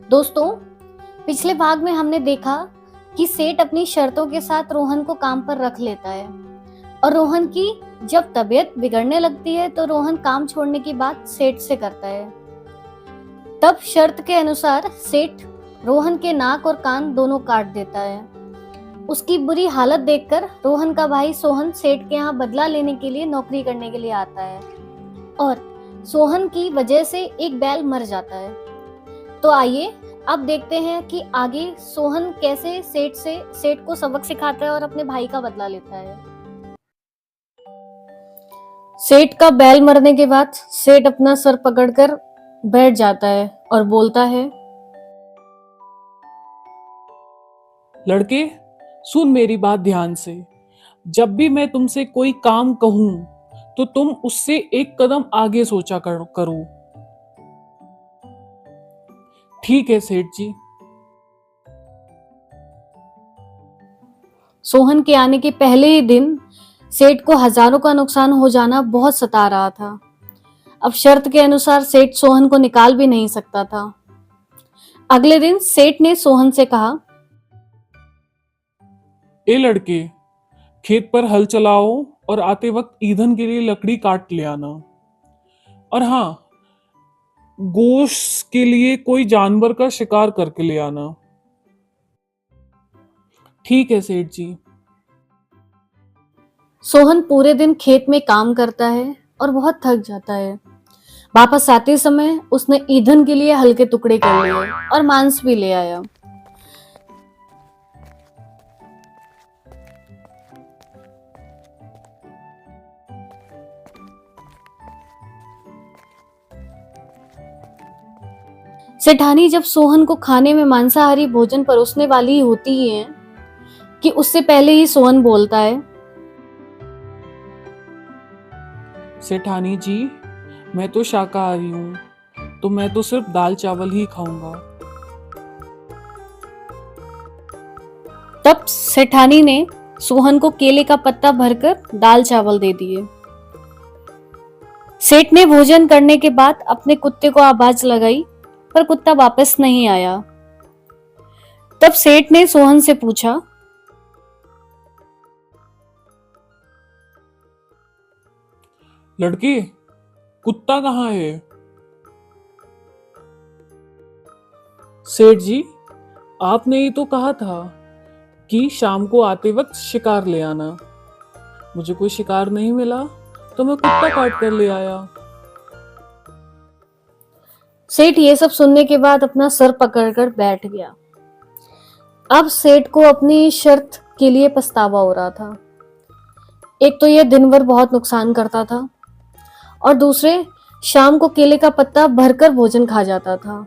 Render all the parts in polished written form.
दोस्तों, पिछले भाग में हमने देखा कि सेठ अपनी शर्तों के साथ रोहन को काम पर रख लेता है और रोहन की जब तबीयत बिगड़ने लगती है तो रोहन काम छोड़ने की बात सेठ से करता है। तब शर्त के अनुसार सेठ रोहन के नाक और कान दोनों काट देता है। उसकी बुरी हालत देखकर रोहन का भाई सोहन सेठ के यहाँ बदला लेने के लिए नौकरी करने के लिए आता है और सोहन की वजह से एक बैल मर जाता है। तो आइए अब देखते हैं कि आगे सोहन कैसे सेठ को सबक सिखाता है और अपने भाई का बदला लेता है। सेठ का बैल मरने के बाद सेठ अपना सर पकड़कर बैठ जाता है और बोलता है, लड़के, सुन मेरी बात ध्यान से। जब भी मैं तुमसे कोई काम कहूं तो तुम उससे एक कदम आगे सोचा करो। ठीक है सेठ जी। सोहन के आने के पहले ही दिन सेठ को हजारों का नुकसान हो जाना बहुत सता रहा था। अब शर्त के अनुसार सेठ सोहन को निकाल भी नहीं सकता था। अगले दिन सेठ ने सोहन से कहा, ए लड़के, खेत पर हल चलाओ और आते वक्त ईंधन के लिए लकड़ी काट ले आना। और हाँ, गोश्त के लिए कोई जानवर का शिकार करके ले आना। ठीक है सेठ जी। सोहन पूरे दिन खेत में काम करता है और बहुत थक जाता है। वापस आते समय उसने ईंधन के लिए हल्के टुकड़े कर लिए और मांस भी ले आया। सेठानी जब सोहन को खाने में मांसाहारी भोजन परोसने वाली ही होती ही है कि उससे पहले ही सोहन बोलता है, सेठानी जी, मैं तो शाकाहारी हूं, तो मैं तो सिर्फ दाल चावल ही खाऊंगा। तब सेठानी ने सोहन को केले का पत्ता भरकर दाल चावल दे दिए। सेठ ने भोजन करने के बाद अपने कुत्ते को आवाज लगाई पर कुत्ता वापस नहीं आया। तब सेठ ने सोहन से पूछा, लड़के, कुत्ता कहाँ है? सेठ जी, आपने ही तो कहा था कि शाम को आते वक्त शिकार ले आना। मुझे कोई शिकार नहीं मिला तो मैं कुत्ता काट कर ले आया। सेठ ये सब सुनने के बाद अपना सर पकड़कर बैठ गया। अब सेठ को अपनी शर्त के लिए पछतावा हो रहा था। एक तो यह दिन भर बहुत नुकसान करता था और दूसरे शाम को केले का पत्ता भरकर भोजन खा जाता था।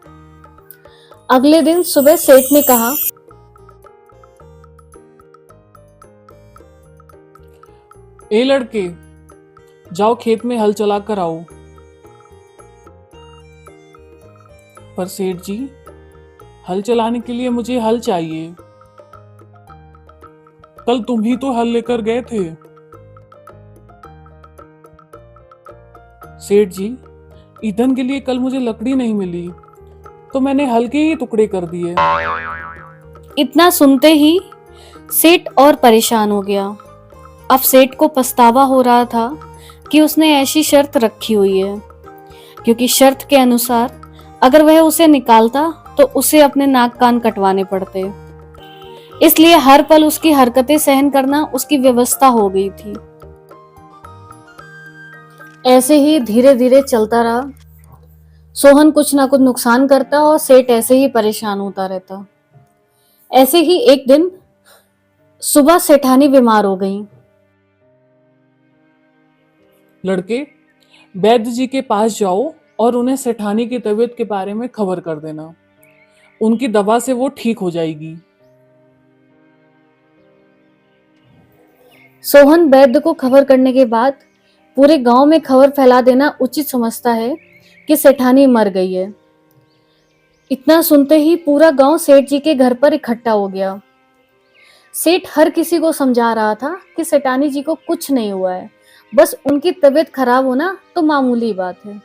अगले दिन सुबह सेठ ने कहा, ए लड़के, जाओ खेत में हल चला कर आओ। पर सेठ जी, हल चलाने के लिए मुझे हल चाहिए। कल तुम ही तो हल लेकर गए थे। सेठ जी, ईंधन के लिए कल मुझे लकड़ी नहीं मिली तो मैंने हल के ही टुकड़े कर दिए। इतना सुनते ही सेठ और परेशान हो गया। अब सेठ को पछतावा हो रहा था कि उसने ऐसी शर्त रखी हुई है, क्योंकि शर्त के अनुसार अगर वह उसे निकालता तो उसे अपने नाक कान कटवाने पड़ते। इसलिए हर पल उसकी हरकतें सहन करना उसकी व्यवस्था हो गई थी। ऐसे ही धीरे धीरे चलता रहा। सोहन कुछ ना कुछ नुकसान करता और सेठ ऐसे ही परेशान होता रहता। ऐसे ही एक दिन सुबह सेठानी बीमार हो गई। लड़के, वैद्य जी के पास जाओ और उन्हें सेठानी की तबीयत के बारे में खबर कर देना। उनकी दवा से वो ठीक हो जाएगी। सोहन वैद्य को खबर करने के बाद पूरे गांव में खबर फैला देना उचित समझता है कि सेठानी मर गई है। इतना सुनते ही पूरा गांव सेठ जी के घर पर इकट्ठा हो गया। सेठ हर किसी को समझा रहा था कि सेठानी जी को कुछ नहीं हुआ है, बस उनकी तबीयत खराब होना तो मामूली बात है।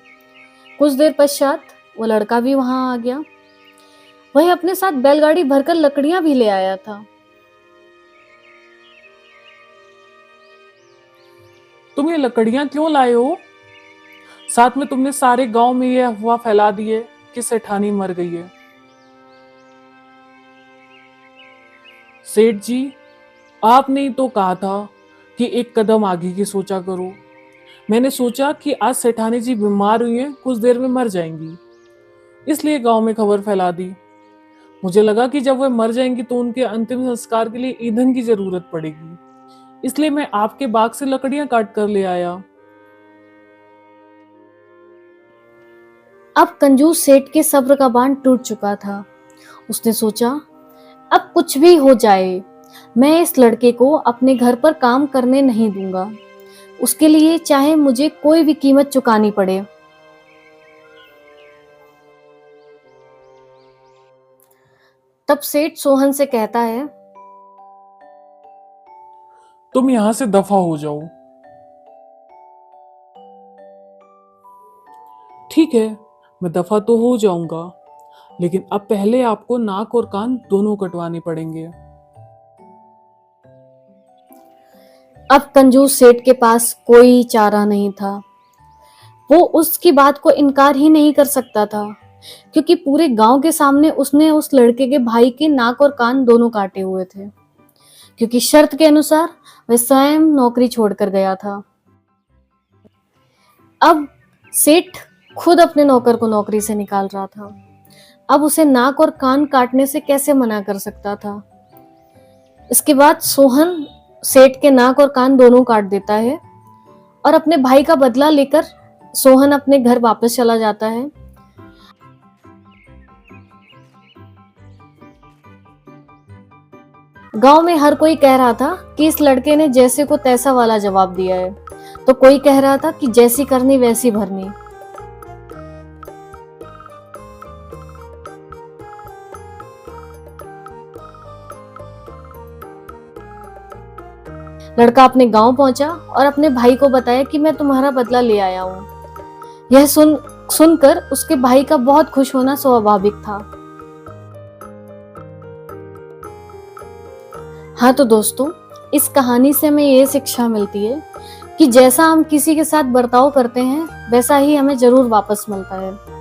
कुछ देर पश्चात वो लड़का भी वहां आ गया। वह अपने साथ बैलगाड़ी भरकर लकड़ियां भी ले आया था। तुम ये लकड़ियां क्यों लाए हो? साथ में तुमने सारे गांव में ये अफवाह फैला दी है कि सेठानी मर गई है। सेठ जी, आपने ही तो कहा था कि एक कदम आगे की सोचा करो। मैंने सोचा कि आज सेठानी जी बीमार हुई हैं, कुछ देर में मर जाएंगी, इसलिए गांव में खबर फैला दी। मुझे लगा कि जब वह मर जाएंगी तो उनके अंतिम संस्कार के लिए ईंधन की जरूरत पड़ेगी, इसलिए मैं आपके बाग से लकड़ियां काट कर ले आया। अब कंजूस सेठ के सब्र का बांध टूट चुका था। उसने सोचा, अब कुछ भी हो जाए, मैं इस लड़के को अपने घर पर काम करने नहीं दूंगा। उसके लिए चाहे मुझे कोई भी कीमत चुकानी पड़े। तब सेठ सोहन से कहता है, तुम यहां से दफा हो जाओ। ठीक है, मैं दफा तो हो जाऊंगा, लेकिन अब पहले आपको नाक और कान दोनों कटवाने पड़ेंगे। अब कंजूस सेठ के पास कोई चारा नहीं था। वो उसकी बात को इनकार ही नहीं कर सकता था, क्योंकि पूरे गांव के सामने उसने उस लड़के के भाई के नाक और कान दोनों काटे हुए थे, क्योंकि शर्त के अनुसार वह स्वयं नौकरी छोड़कर गया था। अब सेठ खुद अपने नौकर को नौकरी से निकाल रहा था। अब उसे नाक और कान काटने से कैसे मना कर सकता था। इसके बाद सोहन सेठ के नाक और कान दोनों काट देता है और अपने भाई का बदला लेकर सोहन अपने घर वापस चला जाता है। गांव में हर कोई कह रहा था कि इस लड़के ने जैसे को तैसा वाला जवाब दिया है, तो कोई कह रहा था कि जैसी करनी वैसी भरनी। लड़का अपने गांव पहुंचा और अपने भाई को बताया कि मैं तुम्हारा बदला ले आया हूं। यह सुनकर उसके भाई का बहुत खुश होना स्वाभाविक था। हाँ तो दोस्तों, इस कहानी से हमें ये शिक्षा मिलती है कि जैसा हम किसी के साथ बर्ताव करते हैं वैसा ही हमें जरूर वापस मिलता है।